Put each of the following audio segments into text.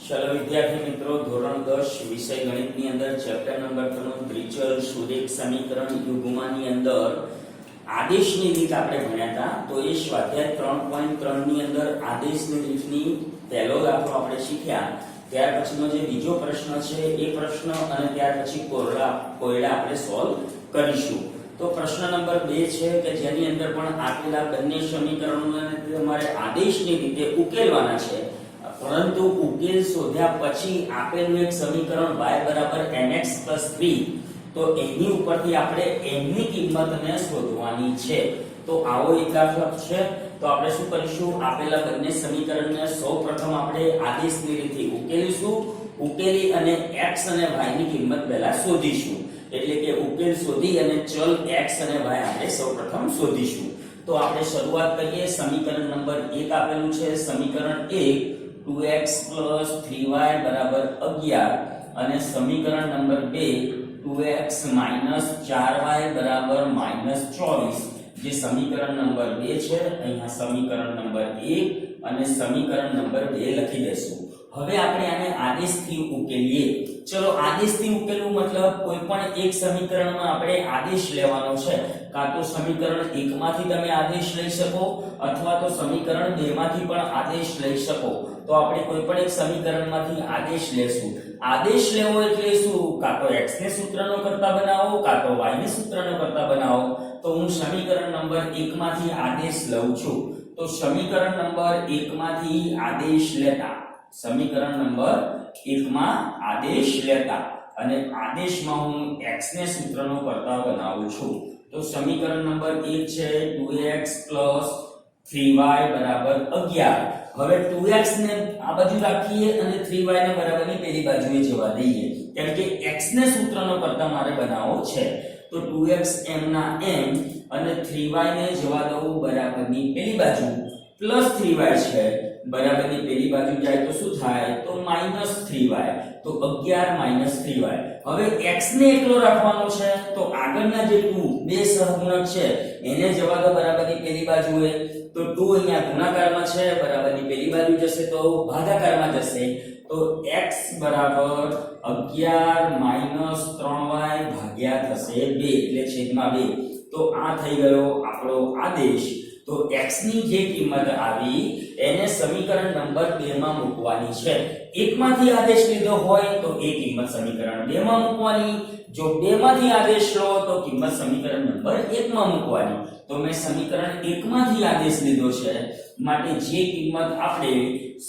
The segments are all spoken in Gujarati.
चलो विद्यार्थी मित्रों धोरण 10 विषय गणित ની અંદર ચેપ્ટર નંબર 3 ત્રિચલ સુરેખ સમીકરણ યુગ્મની અંદર આદેશની રીત આપણે ભણ્યા હતા। તો એ સ્વાધ્યાય 3.3 ની અંદર આદેશની રીતની પહેલો દાખલો આપણે શીખ્યા। ત્યાર પછીનો જે બીજો પ્રશ્ન છે એ પ્રશ્ન અને ત્યાર પછી કોયડા આપણે સોલ્વ કરીશું। तो प्रश्न नंबर 2 છે કે જેની અંદર પણ આપેલા બંને સમીકરણોને તમારે આદેશની રીતે ઉકેલવાના છે, પરંતુ ઉકેલ શોધ્યા પછી આપેલું એક સમીકરણ y બરાબર mx + 3 તો એની ઉપરથી આપણે m ની કિંમતને શોધવાની છે। તો આવો એક દાખલો છે। તો આપણે શું કરીશું, આપેલા બંને સમીકરણને સૌપ્રથમ આપણે આદેશની રીતે ઉકેલીશું, ઉકેલી અને x અને y ની કિંમત પહેલા શોધીશું। એટલે કે ઉકેલ શોધી અને ચલ x અને y આપણે સૌપ્રથમ શોધીશું। તો આપણે શરૂઆત કરીએ। સમીકરણ નંબર 1 આપેલું છે, સમીકરણ 1 2x + 3y = 11 અને સમીકરણ નંબર 2 2x - 4y = -24 જે સમીકરણ નંબર 2 છે। અહીંયા સમીકરણ નંબર 1 અને સમીકરણ નંબર 2 લખી દેશું। હવે આપણે આને આદેશથી ઉકેલીએ। चलो आदेशથી ઉકેલવું मतलब કોઈ પણ એક સમીકરણમાં આપણે આદેશ લેવાનો છે। કાં તો સમીકરણ 1 માંથી તમે આદેશ લઈ શકો અથવા તો સમીકરણ 2 માંથી પણ આદેશ લઈ શકો। તો આપણે કોઈ પણ એક સમીકરણમાંથી આદેશ લેશું। આદેશ લેવો એટલે શું, કાં તો x ને સૂત્રનો કરતા બનાવો કાં તો y ને સૂત્રનો કરતા બનાવો। તો હું સમીકરણ નંબર 1 માંથી આદેશ લઉં છું। તો સમીકરણ નંબર 1 માંથી આદેશ લેતા સમીકરણ નંબર 1 માં આદેશ લેતા અને આદેશમાં હું x ને સૂત્રનો કરતા બનાવું છું। તો સમીકરણ નંબર 1 છે 2x + 3y = 11। હવે 2x ને આ બાજુ રાખીએ અને 3y ને બરાબરની પેલી બાજુએ જવા દઈએ, કેમ કે x ને સૂત્રનો કરતા મારે બનાવવો છે। તો 2x m ના m અને 3y ને જવા દઉં બરાબરની પેલી બાજુ પ્લસ 3y છે બરાબરની પેલી બાજુ જાય તો શું થાય, તો -3y। તો 11 - 3y। હવે x ને એકલો રાખવાનો છે તો આગળના જે 2 બે સહગુણક છે એને જવા દો બરાબરની પેલી બાજુએ। તો 2 અહીંયા ગુણાકારમાં છે બરાબરની પેલી બાજુ જશે તો ભાગાકારમાં જશે। તો x બરાબર 11 - 3y ભાગ્યા થશે 2 એટલે છેદમાં 2। તો આ થઈ ગયો આપણો આદેશ। તો x ની જે કિંમત આવી એને સમીકરણ નંબર 2 માં મૂકવાની છે। 1 માંથી આદેશ લીધો હોય તો એ કિંમત સમીકરણ 2 માં મૂકવાની, જો 2 માંથી આદેશ લો તો કિંમત સમીકરણ નંબર 1 માં મૂકવાની। તો મેં સમીકરણ 1 માંથી આદેશ લીધો છે માટે જે કિંમત આપણે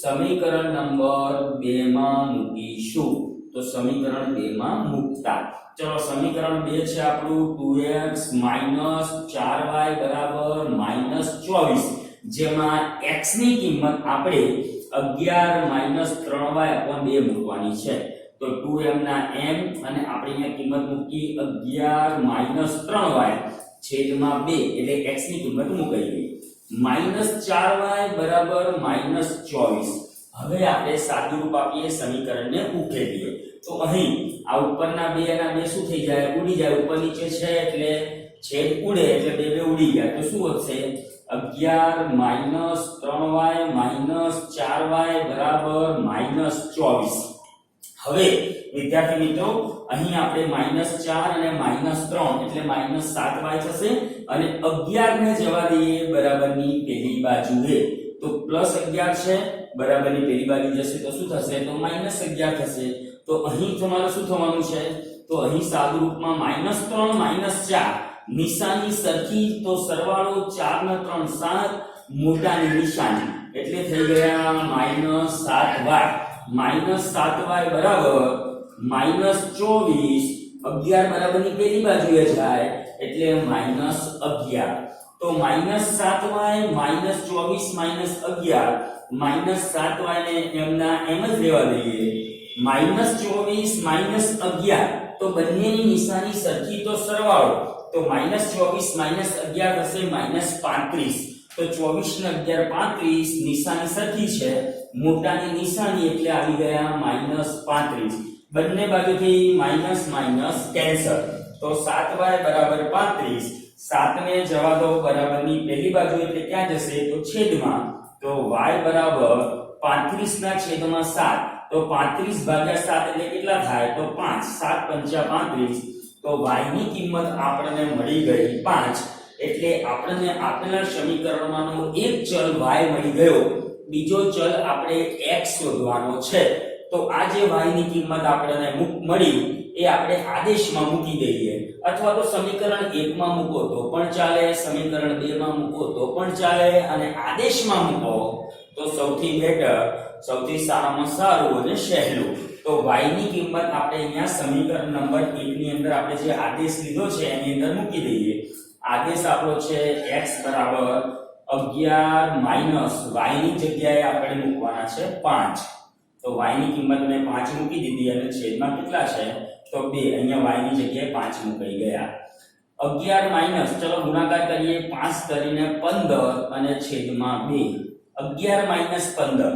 સમીકરણ નંબર 2 માં મૂકીશું। તો સમીકરણ 2 માં મૂકતા चलो समीकरण 2 છે આપણું 2x - 4y = -24 જેમાં x ની કિંમત આપણે 11 - 3y/2 મૂકવાની છે। તો 2m ના m અને આપણે અહીંયા કિંમત મૂકી 11 - 3y છેદમાં 2 એટલે x ની કિંમત મુકાઈ ગઈ। -4y = -24। હવે આપણે સાદું રૂપ આપીએ, સમીકરણને ઉકેલીએ। તો અહીં આ ઉપરના બે અને બે શું થઈ જાય, ઉડી જાય। ઉપર નીચે છે એટલે છેદ ઉડે એટલે બે બે ઉડી ગયા। તો શું વધશે, 11 - 3y - 4y = -24। હવે વિદ્યાર્થી મિત્રો અહીં આપણે -4 અને -3 એટલે -7y થશે અને 11 ને જવા દઈએ બરાબરની પેલી બાજુએ। તો +11 છે બરાબરની પેલી બાજુ જશે તો શું થશે, તો -11 થશે। તો અહીં તમારે શું થવાનું છે, તો અહીં સાદું રૂપમાં -3 - 4 નિશાની સરખી તો સરવાળો 4 ને 3 7 મોટાની નિશાની એટલે થઈ ગયા -7y। -7y બરાબર -24। 11 બરાબરની પેલી બાજુએ જાય એટલે -11। તો -7y - 24 - 11 -7y ને એમના એમ જ લેવા દઈએ। -24 - 11 તો બંનેની નિશાની સરખી તો સરવાળો તો -24 - 11 થશે -35। તો 24 ને 11 35 નિશાની સરખી છે, મોટાની નિશાની એટલે આવી ગયા -35। બંને બાજુથી માઈનસ માઈનસ કેન્સલ। તો 7y = 35। 7 ને જવા દો બરાબરની પહેલી બાજુ એટલે ક્યાં જશે, તો છેદમાં। તો y = 35 ના છેદમાં 7 તો 35 ભાગ્યા 7 એટલે કેટલા થાય? તો 5. 7 પંચા 35. તો y ની કિંમત આપણને મળી ગઈ 5. એટલે આપણને આપેલા સમીકરણમાંનો એક ચલ y મળી ગયો, બીજો ચલ આપણે x શોધવાનો છે. તો આ જે y ની કિંમત આપણને મળી એ આપણે આદેશમાં મૂકી દઈએ, અથવા તો સમીકરણ 1 માં મૂકો તો પણ ચાલે, સમીકરણ 2 માં મૂકો તો પણ ચાલે, અને આદેશમાં મૂકો તો સૌથી બેટર, સૌથી સારામાં સારું અને સહેલું. તો y ની કિંમત આપણે અહીંયા સમીકરણ નંબર 1 ની અંદર આપણે જે આદેશ લીધો છે એની અંદર મૂકી દઈએ. આદેશ આપણો છે x બરાબર 11 માઈનસ y ની જગ્યાએ આપણે મૂકવાના છે 5. તો y ની કિંમત મેં 5 મૂકી દીધી અને છેદમાં કેટલા છે? તો 2. અહીંયા y ની જગ્યાએ 5 મુકાઈ ગયા. 11 માઈનસ, ચલો ગુણાકાર કરીએ, 5 કરીને 15 અને છેદમાં 2. 11 માઈનસ 15.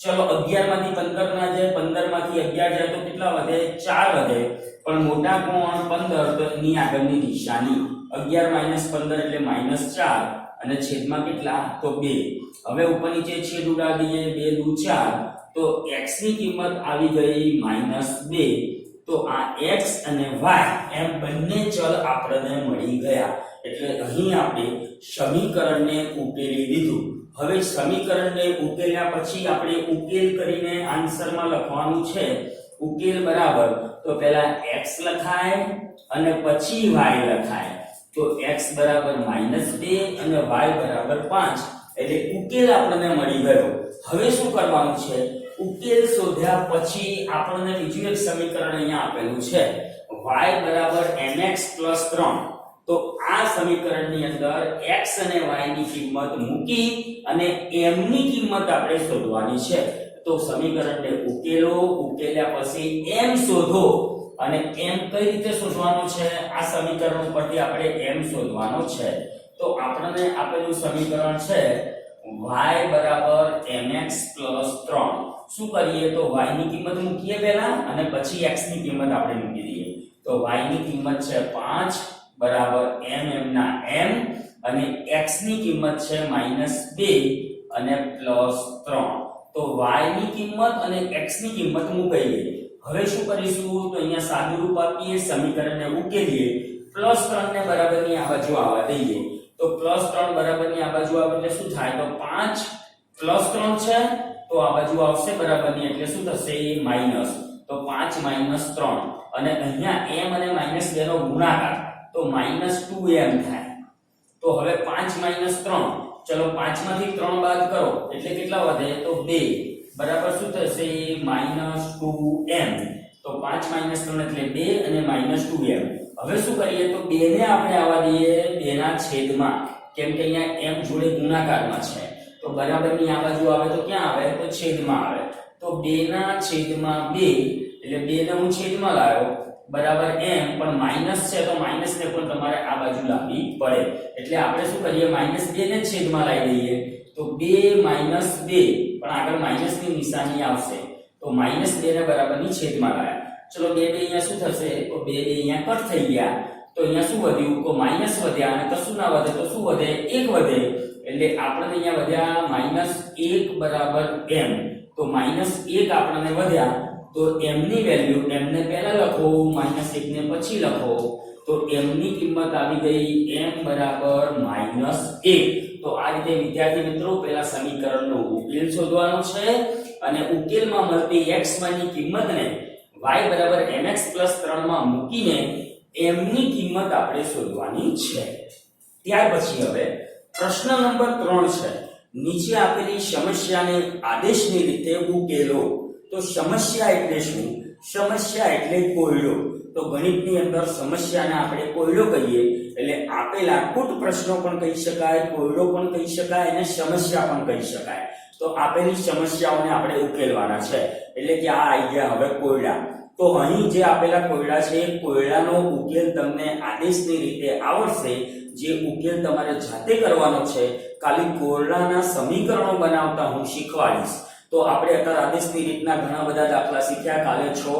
ચલો 11 માંથી 15 ના જાય, 15 માંથી 11 જાય તો કેટલા વધે? 4 વધે. પણ મોટા કોણ 15, તો એની આગળની નિશાની 11 માઈનસ 15 એટલે -4 અને છેદમાં કેટલા? તો 2. હવે ઉપર નીચે છેદ ઉડાડી દઈએ, 2 દુ 4. તો x ની કિંમત આવી ગઈ -2. તો આ x અને y એમ બંને ચલ આપણને મળી ગયા. એટલે અહીં આપણે સમીકરણને ઉકેલી દીધું. હવે સમીકરણને ઉકેલ્યા પછી આપણે ઉકેલ કરીને આન્સરમાં લખવાનું છે. ઉકેલ બરાબર, તો પહેલા x લખાય અને પછી y લખાય. તો x બરાબર -2 અને y બરાબર 5. એટલે ઉકેલ આપણને મળી ગયો. હવે શું કરવાનું છે? ઉકેલ શોધ્યા પછી આપણને બીજું એક સમીકરણ અહીંયા આપેલું છે, y બરાબર mx + 3. તો આ સમીકરણની અંદર x અને y ની કિંમત મૂકી અને m ની કિંમત આપણે શોધવાની છે. તો સમીકરણને ઉકેલો, ઉકેલ્યા પછી m શોધો. અને m કઈ રીતે શોધવાનો છે? આ સમીકરણ ઉપરથી આપણે m શોધવાનો છે. તો આપણને આપેલું સમીકરણ છે y બરાબર mx + 3. શું કરીએ? તો y ની કિંમત મૂકીએ પહેલા અને પછી x ની કિંમત આપણે મૂકી દઈએ. તો y ની કિંમત છે 5 બરાબર m ના m અને x ની કિંમત છે -2 અને +3. તો y ની કિંમત અને x ની કિંમત મૂકાઈ ગઈ. હવે શું કરીશું? તો અહીંયા સાદુરૂપ આપીએ, સમીકરણને ઉકેલીએ. +3 ને બરાબરની આ બાજુ આવવા દઈએ. તો +3 બરાબરની આ બાજુ આવે એટલે શું થાય? તો 5 + 3 છે, તો આ બાજુ આવશે બરાબરની, એટલે શું થશે? માઈનસ. તો 5 - 3 અને અહીંયા m અને -2 નો ગુણાકાર, તો -2m થાય. તો હવે 5 - 3, ચલો 5 માંથી 3 બાદ કરો એટલે કેટલા વધે? તો 2 બરાબર શું થશે? -2m. તો 5 - 3 એટલે 2 અને -2m. હવે શું કરીએ? તો 2 ને આપણે આવવા દઈએ 2 ના છેદમાં, કેમ કે અહીંયા m જોડે ગુણાકારમાં છે. તો બરાબરની આ બાજુ આવે તો ક્યાં આવે? તો છેદમાં આવે. તો 2 ના છેદમાં 2 એટલે 2 ને હું છેદમાં લાવ્યો બરાબર m, પણ માઈનસ છે તો માઈનસ ને પણ તમારે આ બાજુ લાવવી પડે. એટલે આપણે શું કરીએ? -2 ને છેદમાં લાવી દઈએ. તો 2 - 2, પણ આગળ માઈનસની નિશાની આવશે. તો -2 ને બરાબરની છેદમાં લાવ્યા. ચલો 2 અહીંયા શું થશે? તો 2 અહીંયા કટ થઈ ગયા. તો અહીંયા શું વધ્યું? તો માઈનસ વધ્યા અને કશું ના વધે તો શું વધે? 1 વધે. એટલે આપણને અહીંયા વધ્યા -1 બરાબર m. તો -1 આપણને વધ્યા. તો m ની વેલ્યુ, m ને પહેલા લખો, -1 ને પછી લખો. તો m ની કિંમત આવી ગઈ m બરાબર -1. તો આ રીતે વિદ્યાર્થી મિત્રો પહેલા સમીકરણનો ઉકેલ શોધવાનો છે અને ઉકેલમાં મળતી x y ની કિંમતને y બરાબર mx + 3 માં મૂકીને m ની કિંમત આપણે શોધવાની છે. ત્યાર પછી હવે પ્રશ્ન નંબર 3 છે. નીચે આપેલી સમસ્યાને આદેશની રીતે ઉકેલો. તો સમસ્યા એટલે શું? સમસ્યા એટલે કોયડો. તો ગણિતની અંદર સમસ્યાને આપણે કોયડો કહીએ. એટલે આપેલા કુટ પ્રશ્નો પણ કહી શકાય, કોયડો પણ કહી શકાય અને સમસ્યા પણ કહી શકાય. તો આપેલી સમસ્યાઓને આપણે ઉકેલવાના છે. એટલે કે આ આવી ગયા હવે કોયડા. તો અહીં જે આપેલા કોયડા છે, કોયડાનો ઉકેલ તમને આદેશની રીતે આવડશે. જે ઉકેલ તમારે જાતે કરવાનો છે, ખાલી કોયડાના સમીકરણો બનાવતા હું શીખવાડીશ. તો આપણે અત્યારે આદેશની રીતના ઘણા બધા દાખલા શીખ્યા. કાલે 6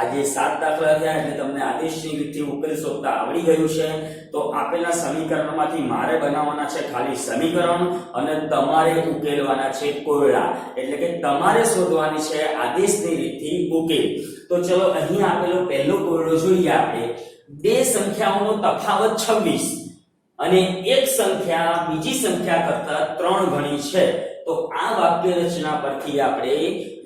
આજે 7 દાખલા થયા એટલે તમને આદેશની રીતથી ઉકેલ શોધતા આવડી ગયું છે. તો આપેલા સમીકરણમાંથી મારે બનાવવાના છે ખાલી સમીકરણ અને તમારે ઉકેલવાના છે કોયડા, એટલે કે તમારે શોધવાની છે આદેશની રીતથી ઉકેલ. તો ચલો અહીં આપેલો પહેલો કોયડો જોઈએ આપણે. બે સંખ્યાઓનો તફાવત 26 અને એક સંખ્યા બીજી સંખ્યા કરતા 3 ગણી છે. તો આ વાક્ય રચના પરથી આપણે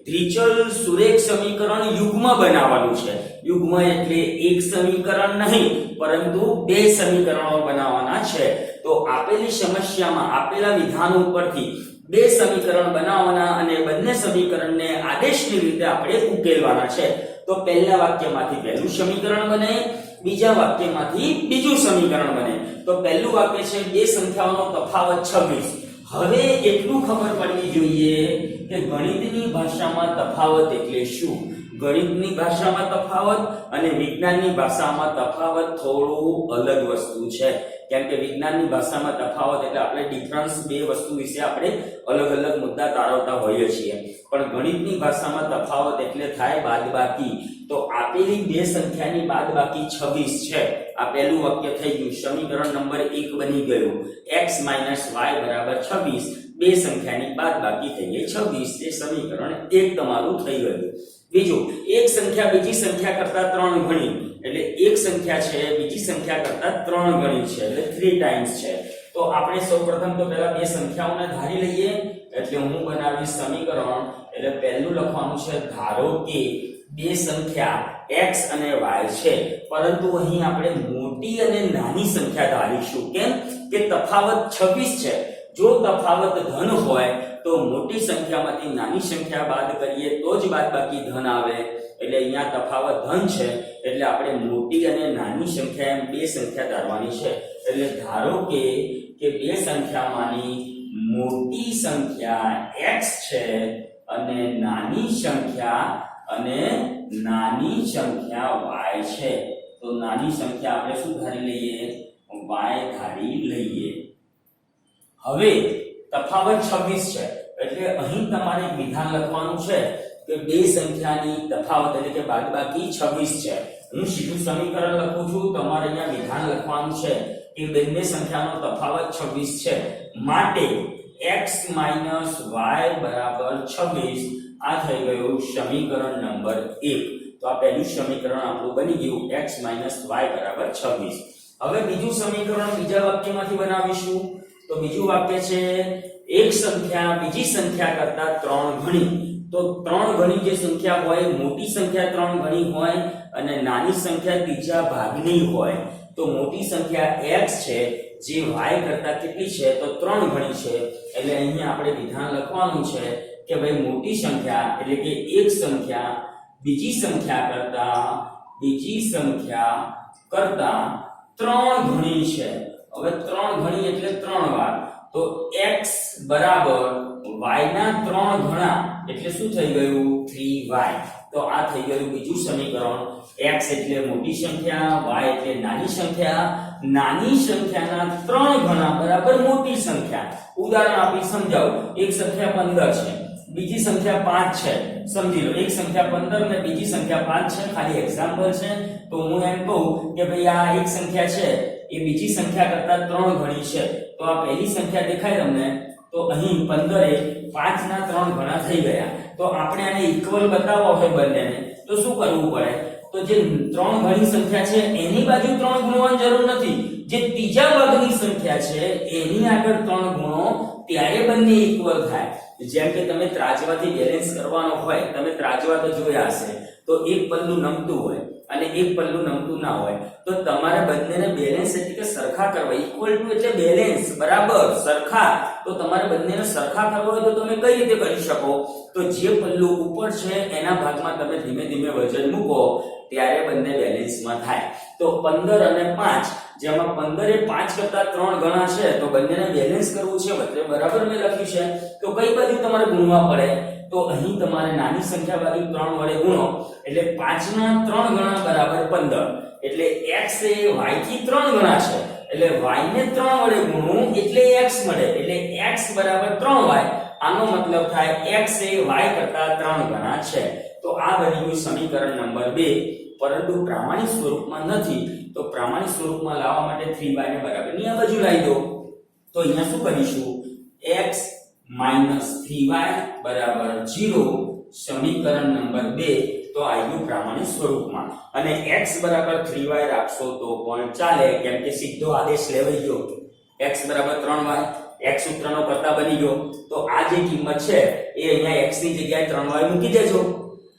દ્વિચલ સુરેખ સમીકરણ યુગ્મ બનાવવાનું છે. યુગ્મ એટલે એક સમીકરણ નહીં પરંતુ બે સમીકરણો બનાવવાના છે. તો આપેલી સમસ્યામાં આપેલા વિધાન ઉપરથી બે સમીકરણ બનાવવાના અને બંને સમીકરણને આદેશની રીતે આપણે ઉકેલવાના છે. તો પહેલા વાક્યમાંથી પહેલું સમીકરણ બને, બીજા વાક્યમાંથી બીજું સમીકરણ બને. તો પહેલું વાક્ય છે બે સંખ્યાઓનો તફાવત 26. હવે એટલું ખબર પડવી જોઈએ કે ગણિતની ભાષામાં તફાવત એટલે શું. ગણિતની ભાષામાં તફાવત અને વિજ્ઞાનની ભાષામાં તફાવત થોડું અલગ વસ્તુ છે. કેમ કે વિજ્ઞાનની ભાષામાં તફાવત એટલે આપણે ડિફરન્સ બે વસ્તુ વિશે આપણે અલગ અલગ મુદ્દા તારવતા હોઈએ છીએ, પણ ગણિતની ભાષામાં તફાવત એટલે થાય બાદબાકી. તો આપેલી બે સંખ્યાની બાદબાકી 26 છે. આ પહેલું વાક્ય થઈ ગયું, સમીકરણ નંબર 1 બની ગયું. x - y = 26. બે સંખ્યાની બાદબાકી થઈ ગઈ 26. એ સમીકરણ 1 તમારું થઈ ગયું. બીજું, એક સંખ્યા બીજી સંખ્યા કરતા 3 ગણી, એટલે એક સંખ્યા છે બીજી સંખ્યા કરતા 3 ગણી છે, એટલે 3 ટાઈમ્સ છે. તો આપણે સૌપ્રથમ તો પહેલા બે સંખ્યાઓને ધારી લઈએ. એટલે હું બનાવીશ સમીકરણ. એટલે પહેલું લખવાનું છે ધારો કે બે સંખ્યા x અને y છે, પરંતુ અહીં આપણે મોટી અને નાની સંખ્યા ધારીશું. કેમ કે તફાવત 26 છે. જો તફાવત ધન હોય તો મોટી સંખ્યામાંથી નાની સંખ્યા બાદ કરીએ તો જ બાદબાકી ધન આવે. એટલે અહીંયા તફાવત ધન છે એટલે આપણે મોટી અને નાની સંખ્યા એમ બે સંખ્યા ધારવાની છે. એટલે ધારો કે બે સંખ્યામાંની મોટી સંખ્યા x છે અને નાની સંખ્યા y છે. તો નાની સંખ્યા આપણે શું ધારી લઈએ? y ધારી લઈએ. હવે તફાવત 26 છે એટલે અહીં તમારે વિધાન લખવાનું છે કે બે સંખ્યાની તફાવત એટલે કે બાદબાકી 26 છે. હું સીધું સમીકરણ લખું છું, તમારે અહીંયા વિધાન લખવાનું છે કે બંને સંખ્યાનો તફાવત 26 છે, માટે x - y = 26. આ થઈ ગયું સમીકરણ નંબર 1. તો આ પહેલું સમીકરણ આપણું બની ગયું, x - y = 26. હવે બીજું સમીકરણ બીજા વાક્યમાંથી બનાવીશું. તો બીજું વાક્ય છે એક સંખ્યા બીજી સંખ્યા કરતા 3 ગણી. તો 3 ગણી જે સંખ્યા હોય, મોટી સંખ્યા 3 ગણી હોય અને નાની સંખ્યા ત્રીજા ભાગની હોય. તો મોટી સંખ્યા x છે જે y કરતા કેટલી છે? તો 3 ગણી છે. એટલે અહીંયા આપણે વિધાન લખવાનું છે કે ભાઈ મોટી સંખ્યા એટલે કે એક સંખ્યા બીજી સંખ્યા કરતા 3 ગણી છે. હવે 3 ગણી એટલે 3 વાર. તો x બરાબર y ના 3 ગણા એટલે શું થઈ ગયું? 3y. તો આ થઈ ગયું બીજું સમીકરણ. x એટલે મોટી સંખ્યા, y એટલે નાની સંખ્યા. નાની સંખ્યાના 3 ગણા બરાબર મોટી સંખ્યા. ઉદાહરણ આપી સમજાવું. એક સંખ્યા 15 છે, બીજી સંખ્યા 5 છે. સમજી લો, એક સંખ્યા 15 ને બીજી સંખ્યા 5 છે. ખાલી એક્ઝામ્પલ છે. તો હું એમ કહું કે ભાઈ આ એક સંખ્યા છે એ બીજી સંખ્યા કરતા 3 ગણી છે. તો આ પહેલી સંખ્યા દેખાય તમને. તો અહીં 15 એ 5 ના 3 ગણા થઈ ગયા. તો આપણે આને ઇક્વલ બતાવવા હોય બંનેને તો શું કરવું પડે? તો જે 3 ગણી સંખ્યા છે એની બાજુ 3 ગુણવાની જરૂર નથી. જે ત્રીજા ભાગની સંખ્યા છે એની આગળ 3 ગુણો, ત્યારે બંને ઇક્વલ થાય. જેમ કે તમે ત્રાજવાથી બેલેન્સ કરવાનો હોય, તમે ત્રાજવા તો જોયા હશે. તો એક પલ્લું નમતું હોય અને એક પલ્લું નમતું ના હોય. તો તમારે બંનેને બેલેન્સ એટલે કે સરખા કરવા. ઇક્વલ ટુ એટલે બેલેન્સ, બરાબર, સરખા. તો તમારે બંનેને સરખા કરવા હોય તો તમે કઈ રીતે કરી શકો? તો જે પલ્લું ઉપર છે એના ભાગમાં તમે ધીમે ધીમે વજન મૂકો ત્યારે બંને બેલેન્સમાં થાય. તો 15 અને 5, જેમાં 15 એ 5 કરતા 3 ગણા છે તો બંનેને બેલેન્સ કરવું છે. વચ્ચે બરાબર મેં લખ્યું છે. તો કઈ બાજુ તમારે ગુણવા પડે? તો અહીં તમારે નાની સંખ્યા બાજુ 3 વડે ગુણો એટલે 5 ના 3 ગણા બરાબર 15. એટલે x એ y થી 3 ગણા છે એટલે y ને 3 વડે ગુણવું એટલે x મળે. એટલે x બરાબર 3y આનો મતલબ થાય x એ y કરતા 3 ગણા છે. તો આ બની ગયું સમીકરણ નંબર 2, પરંતુ પ્રામાણિક સ્વરૂપમાં નથી. તો પ્રામાણિક સ્વરૂપમાં લાવવા માટે 3y ને બરાબરની આ બાજુ લાવી દો. તો અહીંયા શું કરીશું, x - 3y બરાબર 0, સમીકરણ નંબર 2 તો આવ્યું પ્રામાણિક સ્વરૂપમાં. અને x બરાબર 3y રાખશો તો પણ ચાલે, કેમ કે સીધો આદેશ લેવાઈ ગયો. x બરાબર 3y, x સૂત્રનો કરતા બની ગયો. તો આ જે કિંમત છે એ અહીંયા x ની જગ્યાએ 3y મૂકી દેજો,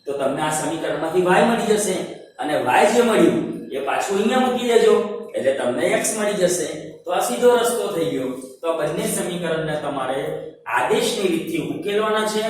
તો તમને આ સમીકરણમાંથી y મળી જશે. અને y જે મળ્યું એ પાછું અહીંયા મૂકી દેજો, એટલે તમને x મળી જશે. તો આ સીધો રસ્તો થઈ ગયો. તો આ બંને સમીકરણને તમારે આદેશની રીતથી ઉકેલવાના છે,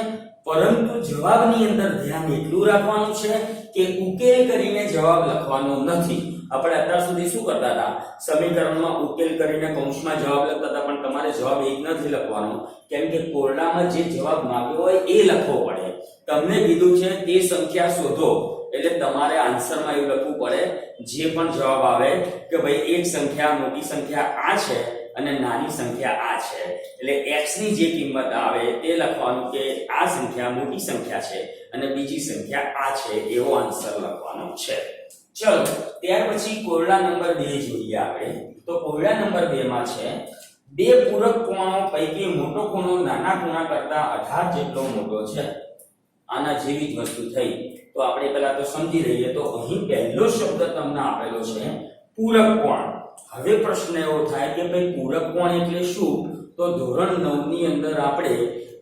પરંતુ જવાબની અંદર ધ્યાન એટલું રાખવાનું છે કે ઉકેલ કરીને જવાબ લખવાનો નથી. આપણે અત્યાર સુધી શું કરતા હતા, સમીકરણમાં ઉકેલ કરીને કૌંસમાં જવાબ લખતા હતા, પણ તમારે જવાબ એ જ નથી લખવાનો, કેમ કે કોરડામાં જે જવાબ માંગ્યો હોય એ લખવો પડે. તમને કીધું છે તે સંખ્યા શોધો, એટલે તમારે આન્સરમાં એવું લખવું પડે જે પણ જવાબ આવે કે ભાઈ એક સંખ્યા મોટી સંખ્યા આ છે અને નાની સંખ્યા આ છે, એટલે x ની જે કિંમત આવે તે લખવાનું કે આ સંખ્યા મોટી સંખ્યા છે અને બીજી સંખ્યા આ છે, એવો આન્સર લખવાનો છે. ચલો ત્યાર પછી કોરડા નંબર 2 જોઈએ આપણે. તો કોરડા નંબર 2 માં છે બે પૂરક કોણો પૈકી મોટો ખૂણો નાના ખૂણા કરતા 18 જેટલો મોટો છે. આના જેવી જ વસ્તુ થઈ. તો આપણે પહેલા તો સમજી લઈએ. તો અહીં પહેલો શબ્દ તમને આપેલો છે પૂરક કોણ. હવે પ્રશ્ન એવો થાય કે ભાઈ પૂરક કોણ એટલે શું? તો ધોરણ 9 ની અંદર આપણે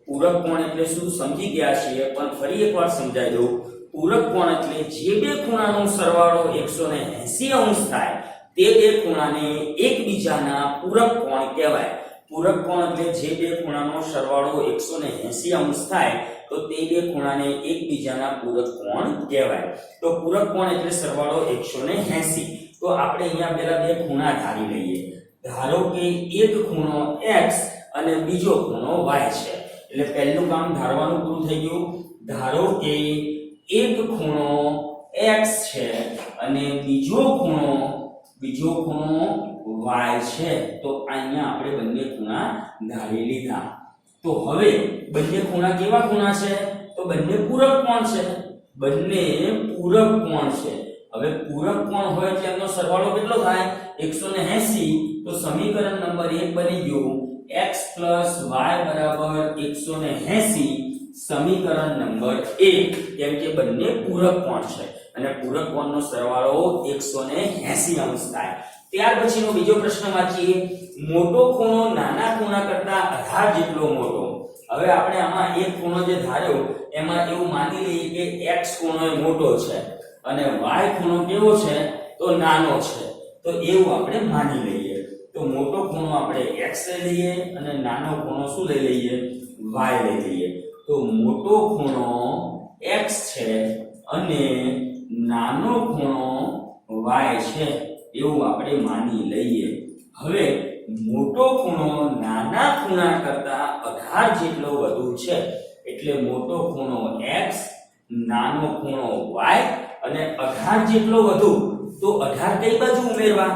પૂરક કોણ એટલે શું સમજી ગયા છીએ, પણ ફરી એકવાર સમજાવી દઉં. પૂરક કોણ એટલે જે બે ખૂણાનો સરવાળો 180 અંશ થાય તે બે ખૂણાને એકબીજાના પૂરક કોણ કહેવાય. પૂરક કોણ એટલે જે બે ખૂણાનો સરવાળો 180 અંશ થાય તો તે બે ખૂણાને એકબીજાના પૂરક કોણ કહેવાય. તો પૂરક કોણ એટલે સરવાળો 180. તો આપણે અહીંયા પહેલા બે ખૂણા ધારી લઈએ. ધારો કે એક ખૂણો x અને બીજો ખૂણો y છે. એટલે પહેલું કામ ધારવાનું પૂરું થઈ ગયું. ધારો કે એક ખૂણો x છે અને બીજો ખૂણો y છે. તો અહીંયા આપણે બંને ખૂણા ધારી લીધા. તો હવે બંને ખૂણા કેવા ખૂણા છે? તો બંને પૂરક કોણ છે. બંને પૂરક કોણ છે. હવે પૂરક કોણ હોય એટલે એનો સરવાળો કેટલો થાય? 180. તો સમીકરણ નંબર 1 બની ગયું x + y = 180. સમીકરણ નંબર 1, કેમ કે બંને પૂરક કોણ છે અને પૂરક કોણનો સરવાળો 180 અંશ થાય. ત્યાર પછીનો બીજો પ્રશ્ન વાંચીએ. મોટો ખૂણો નાના ખૂણા કરતા 18 જેટલો મોટો. હવે આપણે આમાં એક ખૂણો જે ધાર્યો એમાં એવું માની લઈએ કે x ખૂણો એ મોટો છે અને y ખૂણો કેવો છે? તો નાનો છે. તો એવું આપણે માની લઈએ. તો મોટો ખૂણો આપણે x લઈ લઈએ અને નાનો ખૂણો શું લઈ લઈએ? y લઈ લઈએ. તો મોટો ખૂણો x છે અને નાનો ખૂણો y છે, એવું આપણે માની લઈએ. હવે મોટો ખૂણો નાના ખૂણા કરતા 18 જેટલો વધુ છે, એટલે મોટો ખૂણો x, નાનો ખૂણો y અને 18 જેટલો વધુ. તો 18 કઈ બાજુ ઉમેરવા?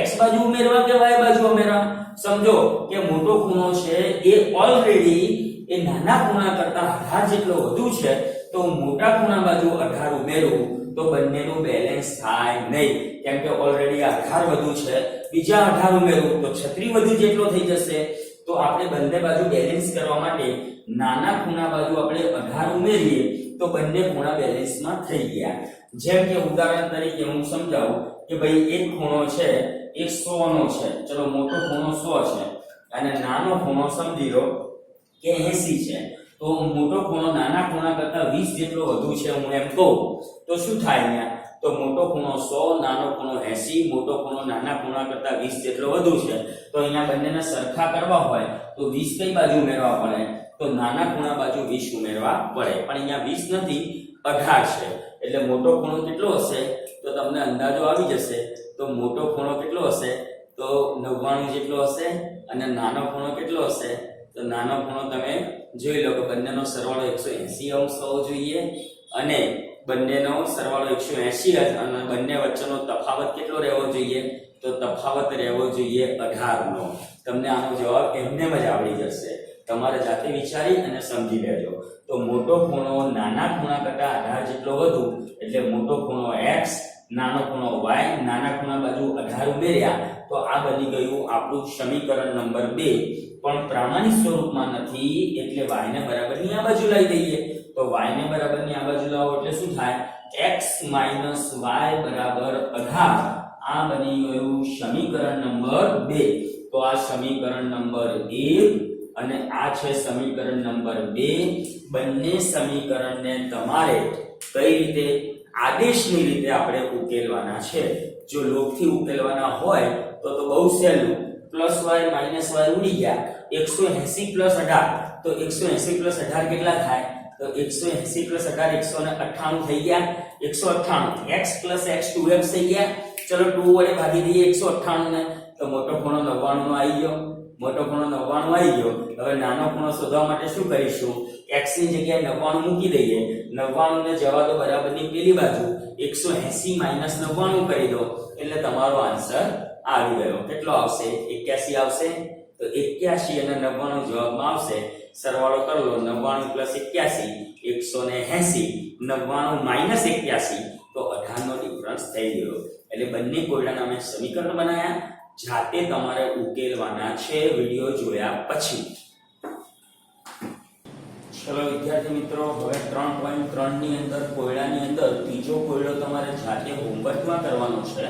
x બાજુ ઉમેરવા કે y બાજુ ઉમેરવા? સમજો કે મોટો ખૂણો છે એ ઓલરેડી એ નાના ખૂણા કરતા 18 જેટલો વધુ છે, તો મોટા ખૂણા બાજુ 18 ઉમેરવું તો બંનેનું બેલેન્સ થાય નહીં, કેમ કે ઓલરેડી 18 વધુ છે. બીજા 18 ઉમેરવું તો 36 વધુ જેટલો થઈ જશે. તો આપણે બંને બાજુ બેલેન્સ કરવા માટે નાના ખૂણા બાજુ આપણે 18 ઉમેરીએ તો બંને ખૂણા બેલેન્સમાં થઈ ગયા. જેમ કે ઉદાહરણ તરીકે હું સમજાવું કે ભાઈ એક ખૂણો છે એ 100 નો છે. ચલો મોટો ખૂણો 100 છે અને નાનો ખૂણો સમજી લો કે 80 છે. તો મોટો ખૂણો નાના ખૂણા કરતા 20 જેટલો વધુ છે હું એમ કહું તો શું થાય અહીંયા? તો મોટો ખૂણો 100, નાનો ખૂણો 80, મોટો ખૂણો નાના ખૂણા કરતા 20 જેટલો વધુ છે. તો અહીંયા બંનેને સરખા કરવા હોય તો 20 કઈ બાજુ ઉમેરવા પડે? તો નાના ખૂણા બાજુ 20 ઉમેરવા પડે. પણ અહીંયા 20 નથી, 18 છે. એટલે મોટો ખૂણો કેટલો હશે? તો તમને અંદાજો આવી જશે. તો મોટો ખૂણો કેટલો હશે? તો 99 જેટલો હશે. અને નાનો ખૂણો કેટલો હશે? તો નાનો ખૂણો તમે જોઈ લો કે બંનેનો સરવાળો 180 અંશ થવો જોઈએ અને બંનેનો સરવાળો 180 અને બંને વચ્ચેનો તફાવત કેટલો રહેવો જોઈએ? તો તફાવત રહેવો જોઈએ 18 નો. તમને આનો જવાબ એમને જ આવડી જશે. તમારે જાતે વિચારી અને સમજી લેજો. તો મોટો ખૂણો નાના ખૂણા કરતા 18 જેટલો વધુ એટલે મોટો ખૂણો x, નાનો ખૂણો y, નાના ખૂણા બાજુ 18 ઉમેર્યા તો આ બની ગયું આપણું સમીકરણ નંબર 2. પણ પ્રામાણિક સ્વરૂપમાં નથી એટલે y ને બરાબરની આ બાજુ લઈ દઈએ. તો y ને બરાબરની આ બાજુ લાવો એટલે શું થાય? x - y બરાબર 18. આ બની ગયું સમીકરણ નંબર 2. તો આ સમીકરણ નંબર 1 અને આ છે સમીકરણ નંબર 2. બંને સમીકરણને તમારે કઈ રીતે? આદેશની રીતે આપણે ઉકેલવાના છે. જો લોકથી ઉકેલવાના હોય તો બહુ સહેલું. +y - y ઉડી ગયા. 180 + 18 તો 180 + 18 કેટલા થાય? તો 180 + 18 198 થઈ ગયા. 198 x + x 2x થઈ ગયા. ચલો 2 વડે ભાગી દઈએ 198 ને. તો મોટો ખૂણો 99 નો આવી ગયો. મોટો ખૂણો 99 આવી ગયો. હવે નાનો ખૂણો શોધવા માટે શું કરીશું? x ની જગ્યાએ 99 મૂકી દઈએ. 99 ને જવા દો બરાબરની પેલી બાજુ. 180 - 99 કરી દો એટલે તમારો આન્સર આવી ગયો. કેટલો આવશે? 81 આવશે. તો 81 અને 99 જવાબમાં આવશે. સરવાળો કરી લો. 99 + 81 180. 99 - 81 તો 18 નો ડિફરન્સ થઈ ગયો. એટલે બંને કોયડાના અમે સમીકરણ બનાવ્યા. જાતે તમારે ઉકેલવાના છે વિડિયો જોયા પછી. ચલો વિદ્યાર્થી મિત્રો, હવે 3.3 ની અંદર કોયડાની અંદર ત્રીજો કોયડો તમારે જાતે હોમવર્કમાં કરવાનો છે.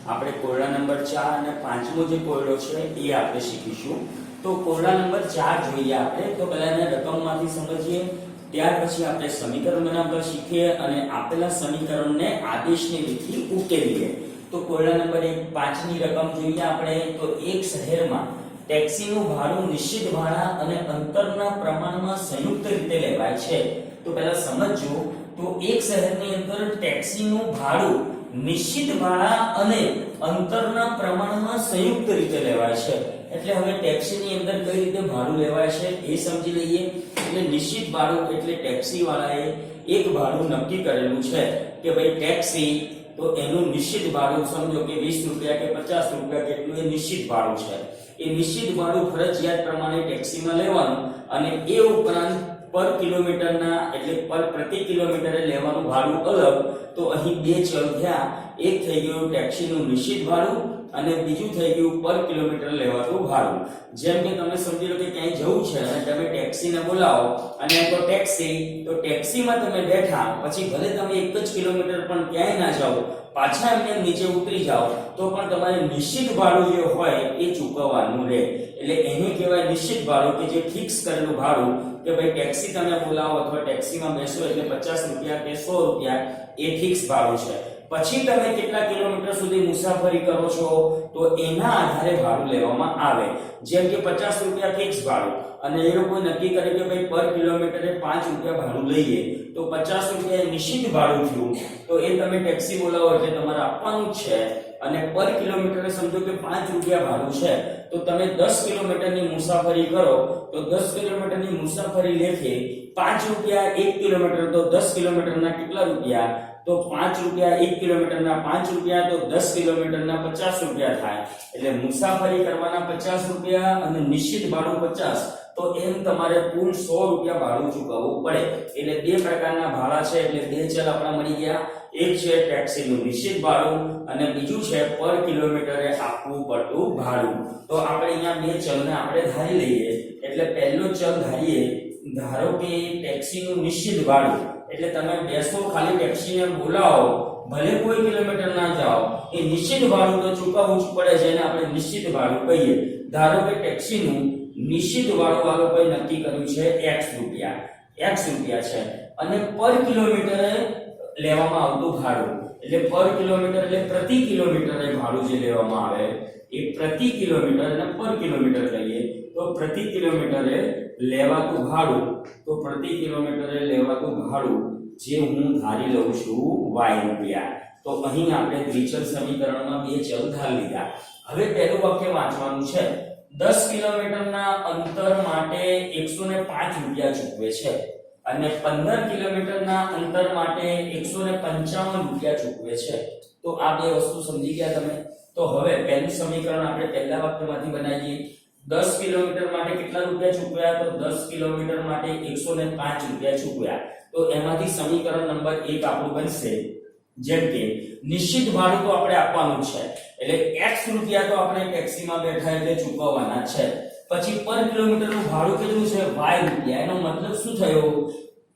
આપણે કોયડા નંબર 4 અને પાંચમો જે કોયડો છે એ આપણે શીખીશું. તો કોયડા નંબર 4 જોઈએ આપણે. તો પહેલા એને રકમમાંથી સમજીએ, ત્યાર પછી આપણે સમીકરણ બનાવતા શીખીએ અને આપેલા સમીકરણને આદેશની રીતથી ઉકેલીએ. તો કોયડા નંબર 5 ની રકમ જોઈએ આપણે. તો એક શહેરમાં ટેક્સીનું ભાડું નિશ્ચિત ભાડા અને અંતરના પ્રમાણમાં સંયુક્ત રીતે લેવાય છે. તો પહેલા સમજો. તો એક શહેરની અંદર ટેક્સીનું ભાડું નિશ્ચિત ભાડા અને અંતરના પ્રમાણમાં સંયુક્ત રીતે લેવાય છે. એટલે હવે ટેક્સીની અંદર કઈ રીતે ભાડું લેવાય છે એ સમજી લઈએ. એટલે નિશ્ચિત ભાડું એટલે ટેક્સી વાળાએ એક ભાડું નક્કી કરેલું છે કે ભાઈ ટેક્સી, તો એનું નિશ્ચિત ભાડું સમજો કે 20 રૂપિયા કે 50 રૂપિયા કેટલું એ નિશ્ચિત ભાડું છે. એ નિશ્ચિત ભાડું ફરજિયાત પ્રમાણે ટેક્સીમાં લેવાનું અને એ ઉપરાંત પર કિલોમીટરના એટલે પ્રતિ કિલોમીટરે લેવાનું ભાડું અલગ. તો અહીં બે ચલ થયા. એક થઈ ગયું ટેક્સીનું નિશ્ચિત ભાડું અને બીજું થઈ ગયું પર કિલોમીટર લેવાતું ભાડું. જેમ કે તમે સમજી લો કે ક્યાંય જવું છે અને તમે ટેક્સીને બોલાવો અને તો ટેક્સીમાં તમે બેઠા પછી ભલે તમે 1 જ કિલોમીટર પણ ક્યાંય ના જાઓ, પાછા એમને નીચે ઉતરી જાઓ તો પણ તમારે નિશ્ચિત ભાડું જે હોય એ ચૂકવવાનું રહે. એટલે એને કહેવાય નિશ્ચિત ભાડું, કે જે ફિક્સ કરેલું ભાડું કે ભાઈ ટેક્સી તમે બોલાવો અથવા ટેક્સીમાં બેસો એટલે 50 રૂપિયા કે 100 રૂપિયા એ ફિક્સ ભાડું છે. પછી તમે કેટલા કિલોમીટર સુધી મુસાફરી કરો છો તો એના આધારે ભાડું લેવામાં આવે. જેમ કે 50 રૂપિયા ફિક્સ ભાડું અને એ લોકો નક્કી કરે કે ભાઈ પર કિલોમીટરે 5 રૂપિયા ભાડું લઈએ તો 50 રૂપિયા નિશ્ચિત ભાડું થયું. તો એ તમે ટેક્સી બોલાવો એટલે તમારે આપવાનું છે. અને પર કિલોમીટરે સમજો કે 5 રૂપિયા ભાડું છે તો તમે 10 કિલોમીટરની મુસાફરી કરો તો 10 કિલોમીટરની મુસાફરી લેખે 5 રૂપિયા 1 કિલોમીટર, તો 10 કિલોમીટરના કેટલા રૂપિયા? તો 5 રૂપિયા 1 કિલોમીટરના 5 રૂપિયા, તો 10 કિલોમીટરના 50 રૂપિયા થાય. એટલે મુસાફરી કરવાના 50 રૂપિયા અને નિશ્ચિત ભાડું 50, તો એમ તમારે કુલ 100 રૂપિયા ભાડું ચૂકવવું પડે. એટલે બે પ્રકારના ભાડા છે. એટલે બે ચલ આપણા મળી ગયા. એક છે ટેક્સીનું નિશ્ચિત ભાડું અને બીજું છે પર કિલોમીટરે આપવું પડતું ભાડું. તો આપણે અહીંયા બે ચલને આપણે ધારી લઈએ. એટલે પહેલો ચલ ધારીએ, ધારો કે ટેક્સીનું નિશ્ચિત ભાડું એટલે તમે બેસો, ખાલી ટેક્સીને બોલાવો, ભલે કોઈ કિલોમીટર ના જાઓ, એ નિશ્ચિત ભાડું તો ચૂકવવું જ પડે, જેને આપણે નિશ્ચિત ભાડું કહીએ. ધારો કે ટેક્સીનું નિશ્ચિત ભાડું આ લોકોએ નક્કી કર્યું છે x રૂપિયા છે અને પર કિલોમીટરે લેવામાં આવતું ભાડું એટલે પર કિલોમીટર એટલે પ્રતિ કિલોમીટરે ભાડું જે લેવામાં આવે એ પ્રતિ કિલોમીટર અને પર કિલોમીટર કહીએ. તો પ્રતિ કિલોમીટરે લેવાતું ભાડું, તો પ્રતિ કિલોમીટરે લેવાતું ભાડું જે હું ધારી લઉં છું y રૂપિયા. તો અહીં આપણે દ્વિચલ સમીકરણમાં બે ચલ ધારી લીધા. હવે પહેલું વાક્ય વાંચવાનું છે. 10 કિલોમીટરના અંતર માટે 105 રૂપિયા ચૂકવે છે અને 15 કિલોમીટરના અંતર માટે 155 રૂપિયા ચૂકવે છે. તો આ બે વસ્તુ સમજી ગયા તમે? તો હવે પહેલું સમીકરણ આપણે પહેલા વાક્યમાંથી બનાવીએ. 10 કિલોમીટર માટે કેટલા રૂપિયા ચૂકવ્યા? તો 10 કિલોમીટર માટે 105 રૂપિયા ચૂકવ્યા. તો એમાંથી સમીકરણ નંબર 1 આપણું બનશે, જેમ કે નિશ્ચિત ભાડું તો આપણે આપવાનું છે, એટલે x રૂપિયા તો આપણે ટેક્સીમાં બેઠા એટલે ચૂકવવાના છે. પછી પર કિલોમીટરનું ભાડું કેટલું છે? y રૂપિયા. એનો મતલબ શું થયો?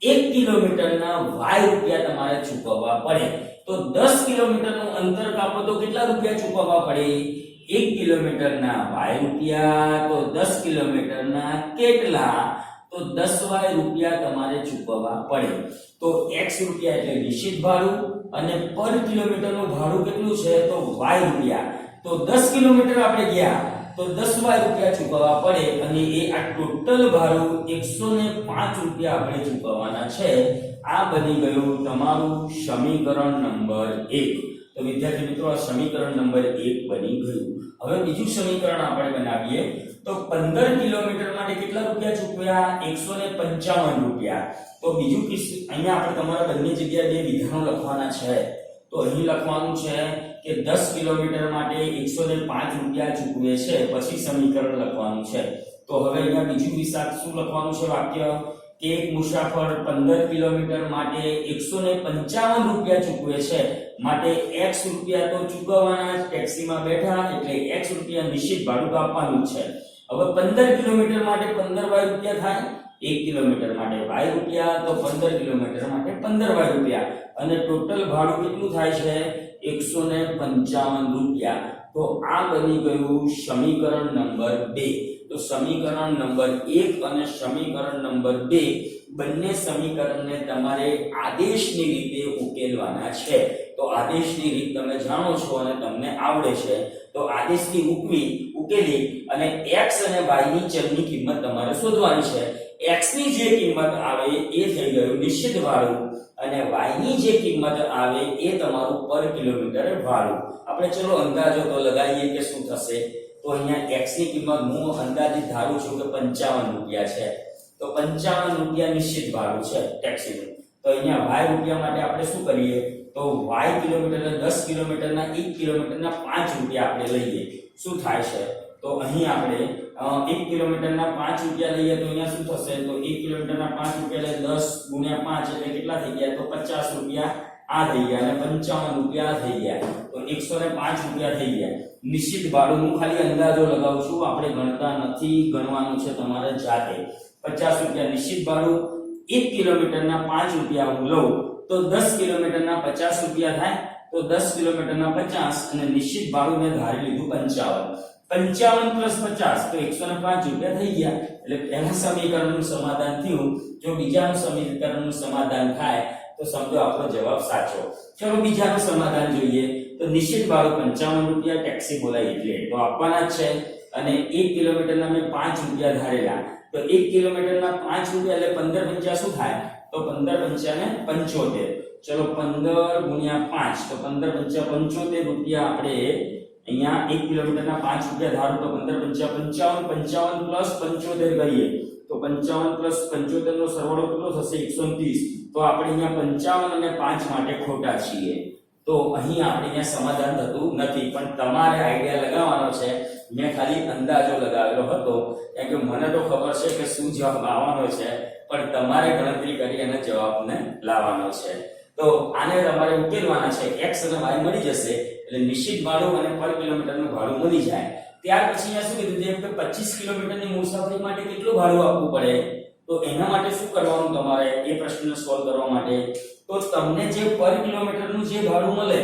1 કિલોમીટરના y રૂપિયા તમારે ચૂકવવા પડે. તો 10 કિલોમીટરનું અંતર કાપો તો કેટલા રૂપિયા ચૂકવવા પડે? 1 કિલોમીટરના y રૂપિયા. તો 10 કિલોમીટરના કેટલા? તો 10y રૂપિયા તમારે ચૂકવવા પડે. તો x રૂપિયા એટલે નિશ્ચિત ભાડું અને પર કિલોમીટરનું ભાડું કેટલું છે? તો y રૂપિયા. તો 10 કિલોમીટર આપણે ગયા તો 10y રૂપિયા ચૂકવવા પડે અને એ આ ટોટલ ભાડું 105 રૂપિયા આપણે ચૂકવવાના છે. આ બની ગયું તમારું સમીકરણ નંબર 1. તો વિદ્યાર્થી મિત્રો આ સમીકરણ નંબર 1 બની ગયું. હવે બીજું સમીકરણ આપણે બનાવીએ. તો 15 કિલોમીટર માટે કેટલા રૂપિયા ચૂકવ્યા? 155 રૂપિયા. તો બીજું અહીંયા આપણે તમારા બંને જગ્યાએ બે વિધાનો લખવાના છે. તો અહીં લખવાનું છે કે 10 કિલોમીટર માટે 105 રૂપિયા ચૂકવે છે. પછી સમીકરણ લખવાનું છે. તો હવે અહીંયા બીજું વિશાળ શું લખવાનું છે વાક્ય? કે એક મુસાફર 15 કિલોમીટર માટે 155 રૂપિયા ચૂકવે છે, માટે x રૂપિયા તો ચૂકવવાના. ટેક્સીમાં બેઠા એટલે x રૂપિયા નિશ્ચિત ભાડું આપવાનું છે. હવે 15 કિલોમીટર માટે 15y રૂપિયા થાય, 1 કિલોમીટર માટે y રૂપિયા. તો 15 કિલોમીટર માટે 15y રૂપિયા અને ટોટલ ભાડું કેટલું થાય છે? 155 રૂપિયા. તો આ બની ગયું સમીકરણ નંબર 2. તો સમીકરણ નંબર 1 અને સમીકરણ નંબર 2 બંને સમીકરણને તમારે આદેશની રીતે ઉકેલવાના છે. તો આદેશની રીત તમે જાણો છો અને તમને આવડે છે. તો આદેશથી ઉકેલી અને x અને y ની ચલની કિંમત તમારે શોધવાની છે. x ની જે કિંમત આવે એ થઈ ગયું નિશ્ચિત ભાડું અને y ની જે કિંમત આવે એ તમારું પર કિલોમીટર ભાડું. આપણે ચલો અંદાજો તો લગાવીએ કે શું થશે. તો અહીંયા x ની કિંમત હું અંદાજિત ધારું છું કે 55 રૂપિયા છે. તો 55 રૂપિયા નિશ્ચિત ભાડું છે ટેક્સીનું. તો અહીંયા y રૂપિયા માટે આપણે શું કરીએ? તો y કિલોમીટરના 10 કિલોમીટરના 1 કિલોમીટરના 5 રૂપિયા આપણે લઈએ. શું થાય છે? તો અહીં આપણે 1 કિલોમીટરના 5 રૂપિયા લઈએ તો અહીંયા શું થશે? તો 1 કિલોમીટરના 5 રૂપિયા એટલે 10 × 5 એટલે કેટલા થઈ ગયા? તો 50 રૂપિયા આ થઈ ગયા અને 55 રૂપિયા થઈ ગયા. તો 105 રૂપિયા થઈ ગયા. નિશ્ચિત ભાડું હું ખાલી અંદાજો લગાવું છું, આપણે ગણતા નથી, ગણવાનું છે તમારે જાતે. 50 રૂપિયા નિશ્ચિત ભાડું, 1 કિલોમીટરના 5 રૂપિયા હું લઉં તો 10 કિલોમીટરના 50 રૂપિયા થાય. તો 10 કિલોમીટરના 50 અને નિશ્ચિત ભાડું મેં ધારી લીધું 55. 55 + 50 તો 105 રૂપિયા થઈ ગયા. એટલે પહેલા સમીકરણનું સમાધાન થયું. જો બીજાનું સમીકરણનું સમાધાન થાય તો સમજો આપણો જવાબ સાચો. ચલો બીજાનું સમાધાન જોઈએ. તો નિશ્ચિત ભાડું 55 રૂપિયા ટેક્સી બોલાય એટલે તો આપવાના જ છે અને 1 કિલોમીટરના મેં 5 રૂપિયા ધારેલા. તો 1 કિલોમીટરના 5 રૂપિયા એટલે 15 × 5 શું થાય? તો 15 × 5 = 75. ચલો 15 × 5 તો 15 × 5 75 રૂપિયા આપણે અહીંયા 1 કિલોમીટરના 5 રૂપિયા ધારો તો 15 × 5 = 55. 55 + 75 કરીએ તો 55 + 75 નો સરવાળો કેટલો થશે? 130. તો આપણે અહીંયા 55 અને 5 માટે ખોટા છીએ. તો અહીં આપણે અહીંયા સમાધાન થતું નથી, પણ તમારે આઈડિયા લગાવવાનો છે. મેં ખાલી અંદાજો લગાવેલો હતો કેમ કે મને તો ખબર છે કે શું જવાબ આવવાનો છે, પણ તમારે ગણતરી કરી અને જવાબને લાવવાનો છે. તો આને તમારે ઉકેલવાના છે. x અને y મળી જશે એટલે નિશ્ચિત ભાડું અને પર કિલોમીટરનું ભાડું મળી જાય. ત્યાર પછી અહીંયા શું કીધું જેમ કે 25 કિલોમીટરની મુસાફરી માટે કેટલું ભાડું આપવું પડે? તો એના માટે શું કરવાનું તમારે એ પ્રશ્નને સોલ્વ કરવા માટે? તો તમને જે પર કિલોમીટરનું જે ભાડું મળે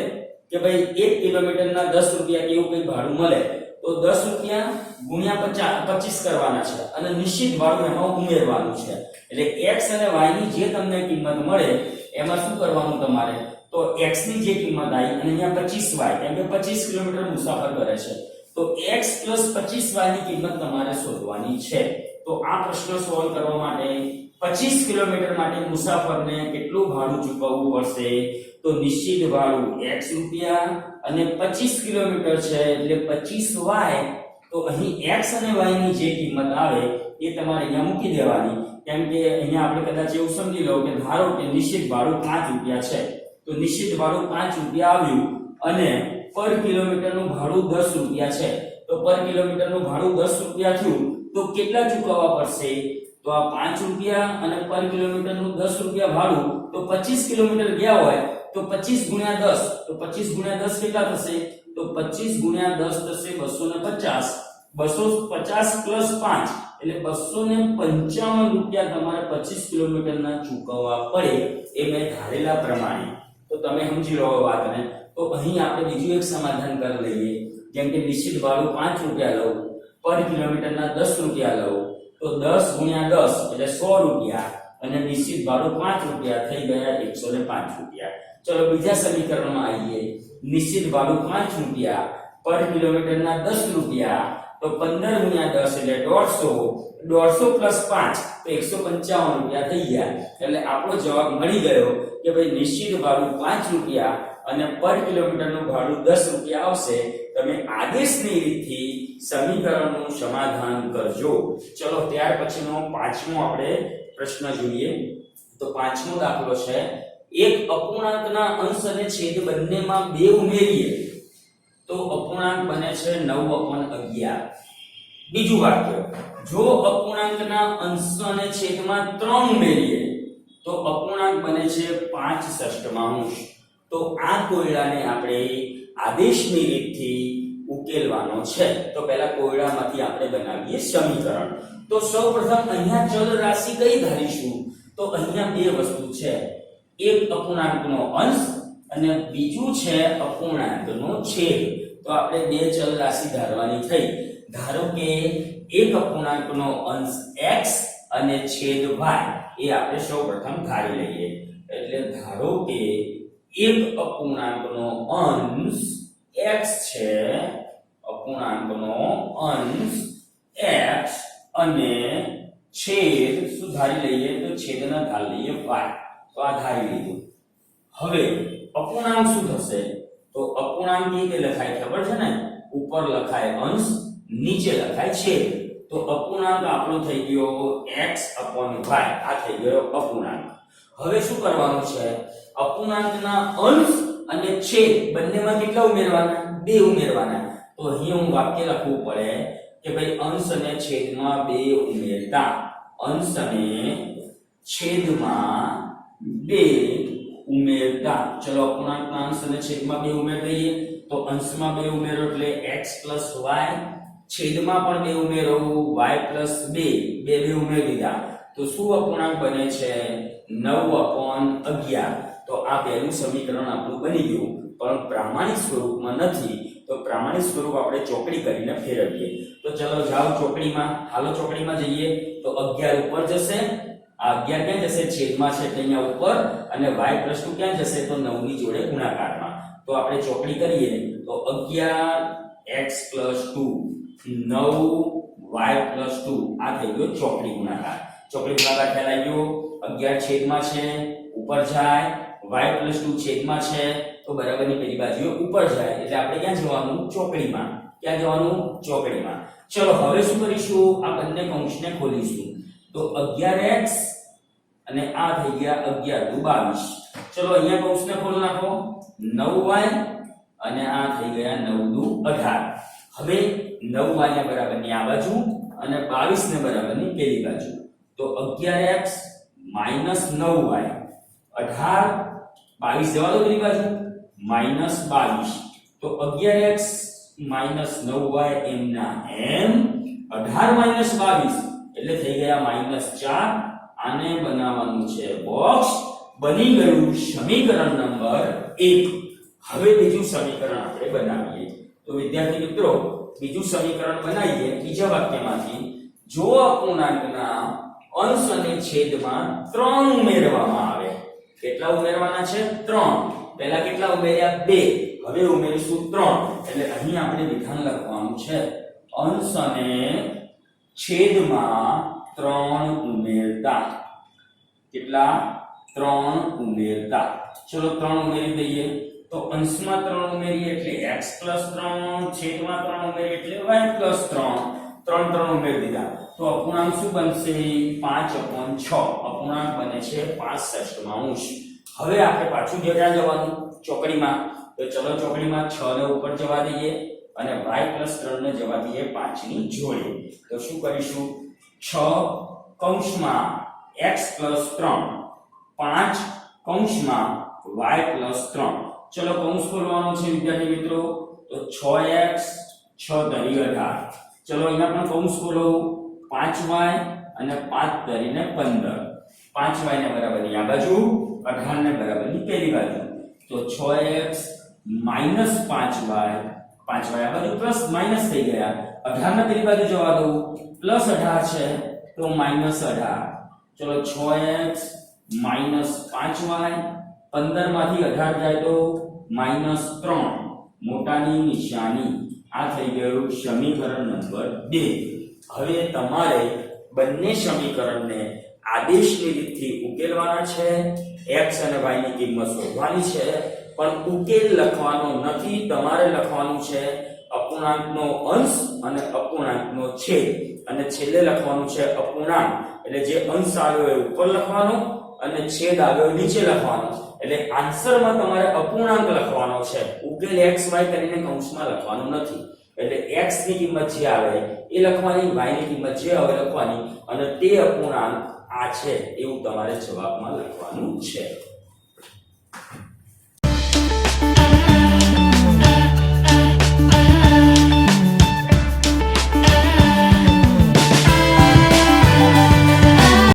કે ભાઈ 1 કિલોમીટરના 10 રૂપિયા કેવું કઈ ભાડું મળે તો 10 રૂપિયા ગુણ્યા 25 કરવાના છે અને નિશ્ચિત ભાડું એમાં ઉમેરવાનું છે. એટલે x અને y ની જે તમને કિંમત મળે એમાં શું કરવાનું તમારે? તો x ની જે કિંમત આવી અને અહીંયા 25y કેમ કે 25 કિલોમીટર મુસાફર કરે છે તો x + 25y ની કિંમત તમારે શોધવાની છે. તો આ પ્રશ્ન સોલ્વ કરવા માટે 25 કિલોમીટર માટે મુસાફરને કેટલું ભાડું ચૂકવવું પડશે? તો નિશ્ચિત ભાડું x રૂપિયા અને 25 કિલોમીટર છે એટલે 25y. તો અહીં x અને y ની જે કિંમત આવે એ તમારે અહીંયા મૂકી દેવાની. કેમ કે અહીંયા આપણે કદાચ એવું સમજી લો કે ધારો કે નિશ્ચિત ભાડું 5 રૂપિયા છે તો નિશ્ચિત ભાડું 5 રૂપિયા આવ્યું અને પર કિલોમીટરનું ભાડું 10 રૂપિયા છે તો પર કિલોમીટરનું ભાડું 10 રૂપિયા થયું તો કેટલા ચૂકવવા પડશે? તો આ 5 રૂપિયા અને પર કિલોમીટરનું 10 રૂપિયા ભાડું, તો 25 કિલોમીટર ગયા હોય તો 25 ગુણ્યા 10, તો 25 ગુણ્યા 10 કેટલા થશે? તો 25 ગુણ્યા 10 થશે 250, 250 પ્લસ 5 એટલે 255 રૂપિયા તમારે 25 કિલોમીટરના ચૂકવવા પડે એ મેં ધારેલા પ્રમાણે. તો તમે સમજી લો વાતને. તો અહીં આપણે બીજું એક સમાધાન કરી લઈએ. જેમ કે નિશ્ચિત ભાડું 5 રૂપિયા લઉં, પર કિલોમીટરના 10 રૂપિયા લઉં, તો 10 ગુણ્યા 10 એટલે 100 રૂપિયા અને નિશ્ચિત ભાડું 5 રૂપિયા થઈ ગયા 105 રૂપિયા. ચલો બીજા સમીકરણમાં આવીએ. નિશ્ચિત ભાડું 5 રૂપિયા, પર કિલોમીટરના 10 રૂપિયા, તો 15 ગુણ્યા 10 એટલે 150, 150 પ્લસ 5 તો 155 રૂપિયા થઈ ગયા. એટલે આપણો જવાબ મળી ગયો કે ભાઈ નિશ્ચિત ભાડું 5 રૂપિયા અને પર કિલોમીટરનું ભાડું 10 રૂપિયા આવશે. તમે આદેશની રીતથી સમીકરણનું સમાધાન કરજો. ચલો ત્યાર પછીનો પાંચમો આપણે પ્રશ્ન જોઈએ. તો પાંચમો દાખલો છે, એક અપૂર્ણાંકના અંશ અને છેદ બંનેમાં 2 ઉમેરીએ તો અપૂર્ણાંક બને છે 9/11. બીજું વાક્ય, જો અપૂર્ણાંકના અંશ અને છેદમાં 3 ઉમેરીએ તો અપૂર્ણાંક બને છે 5/6. તો આ કોયડાને આપણે આદેશની રીતથી ઉકેલવાનો છે. તો પહેલા કોયડામાંથી આપણે બનાવીએ સમીકરણ. તો સૌપ્રથમ અહીંયા ચલ રાશિ કઈ ધારીશું? તો અહીંયા બે વસ્તુ છે, એક અપૂર્ણાંકનો અંશ અને બીજું છે અપૂર્ણાંકનો છેદ. તો આપણે બે ચલ રાશિ ધારવાની થઈ. ધારો કે એક અપૂર્ણાંકનો અંશ x અને છેદ y એ આપણે સૌપ્રથમ ધારી લઈએ. એટલે ધારો કે એક અપૂર્ણાંકનો અંશ x છે, અપૂર્ણાંકનો અંશ x અને છેદ શું ધારી લઈએ? તો છેદના ધાર લઈએ y. તો આ ધારી લીધું. હવે અપૂર્ણાંક શું થશે? તો અપૂર્ણાંક કેવી રીતે લખાય ખબર છે ને? ઉપર લખાય અંશ, નીચે લખાય છેદ. તો અપૂર્ણાંક આપણો થઈ ગયો x/y. આ થઈ ગયો અપૂર્ણાંક. હવે શું કરવાનું છે? અપૂર્ણાંકના અંશ અને છેદ બંનેમાં કેટલા ઉમેરવાના? 2 ઉમેરવાના. તો અહીં હું વાક્ય લખવું પડે કે ભાઈ અંશ અને છેદમાં 2 ઉમેરતા, અંશ અને છેદમાં 2 ઉમેરતા. ચલો અપૂર્ણાંકના અંશ અને છેદમાં 2 ઉમેર દઈએ. તો અંશમાં 2 ઉમેરો એટલે x + y, છેદમાં પણ 2 ઉમેરો y + 2, 2 ઉમેરી દીધા. તો શું અપૂર્ણાંક બને છે? 9/11. તો આ પહેલું સમીકરણ આપણું બની ગયું, પણ પ્રામાણિક સ્વરૂપમાં નથી. તો પ્રામાણિક સ્વરૂપ આપણે ચોકડી કરીને ફેરવીએ. તો ચલો જાઓ ચોકડીમાં. હાલો ચોકડીમાં જઈએ. તો 11 ઉપર જશે, આ 11 ક્યાં જશે? છેદમાં છે એટલે અહીંયા ઉપર, અને y + 2 ક્યાં જશે? તો 9 ની જોડે ગુણાકારમાં. તો આપણે ચોકડી કરીએ તો 11x + 2, 9y + 2. આ થઈ ગયો ચોકડી ગુણાકાર. ચોકડી ગુણાકાર ખ્યાલ આવી ગયો. 11 છેદમાં છે, ઉપર જાય, y + 2 છેદમાં છે, તો બરાબરની પેલી બાજુએ ઉપર જાય. એટલે આપણે ક્યાં જવાનું? ચોકડીમાં. ક્યાં જવાનું? ચોકડીમાં. ચલો હવે શું કરીશું? આ બંને કૌંસને ખોલીશું. તો 11x અને આ થઈ ગયા 11 × 22. ચલો અહીંયા કૌંસને ખોલ નાખો. 9y અને આ થઈ ગયા 9 × 18. હવે 9y ને બરાબરની આ બાજુ અને 22 ને બરાબરની પેલી બાજુ. તો 11x - 9y, 18, 22 જવા દો પેલી બાજુ, -22. તો 11x - 9y એમના એમ, 18 - 22 એટલે થઈ ગયા -4. આને બનાવવાનું છે બોક્સ. બની ગયું સમીકરણ નંબર 1. હવે બીજું સમીકરણ આપણે બનાવીએ. તો વિદ્યાર્થી મિત્રો બીજું સમીકરણ બનાવીએ બીજા વાક્યમાંથી. જો અપૂર્ણાંકના અંશ અને છેદમાં 3 ઉમેરવામાં આવે. કેટલા ઉમેરવાના છે? 3. પહેલા કેટલા ઉમેર્યા? 2. હવે ઉમેરીશું 3. એટલે અહીં આપણે વિધાન લખવાનું છે અંશ અને છેદમાં 3 ઉમેરતા. કેટલા? 3 ઉમેરતા. ચલો 3 ઉમેરી દઈએ. તો અંશમાં 3 ઉમેરીએ એટલે x + 3, છેદમાં 3 ઉમેરીએ એટલે y + 3. 3 ઉમેરી દીધા. તો અપૂર્ણાંક શું બનશે? 5/6. અપૂર્ણાંક બને છે 5/6. હવે આપણે પાછું ક્યાં જવાનું? ચોકડીમાં. તો ચલો ચોકડીમાં 6 ને ઉપર જવા દઈએ અને y + 3 ને જવા દઈએ 5 ની જોડે. તો શું કરીશું? 6 કૌંસમાં x + 3 5 કૌંસમાં y + 3. ચલો કૌંસ ખોલવાનો છે વિદ્યાર્થી મિત્રો. તો 6x 6 * 18. ચલો અહીંયા પણ કૌંસ ખોલો. 5y અને 5 ધરીને 15. 5y ને બરાબરની આ બાજુ, 18 ને બરાબરની પેલી બાજુ. તો 6x - 5y, 5y આ બાજુ પ્લસ માઈનસ થઈ ગયા. 18 ને પેલી બાજુ જવા દો, પ્લસ 18 છે તો -18. ચલો 6x - 5y, 15 માંથી 18 જાય તો -3. મોટાની નિશાની. આ થઈ ગયું સમીકરણ નંબર 2. હવે તમારે બંને સમીકરણને આદેશની રીતથી ઉકેલવાના છે. x અને y ની કિંમત શોધવાની છે, પણ ઉકેલ લખવાનો નથી. તમારે લખવાનું છે અપૂર્ણાંકનો અંશ અને અપૂર્ણાંકનો છેદ, અને છેલ્લે લખવાનું છે અપૂર્ણાંક. એટલે જે અંશ આવ્યો એ ઉપર લખવાનો અને છેદ આવ્યો નીચે લખવાનો. એટલે આન્સરમાં તમારે અપૂર્ણાંક લખવાનો છે. ઉકેલ x y કરીને કૌંસમાં લખવાનો નથી. એટલે x ની કિંમત જે આવે એ લખવાની, y ની કિંમત જે આવે લખવાની, અને તે અપૂર્ણાંક આ છે એવું તમારે જવાબમાં લખવાનું છે.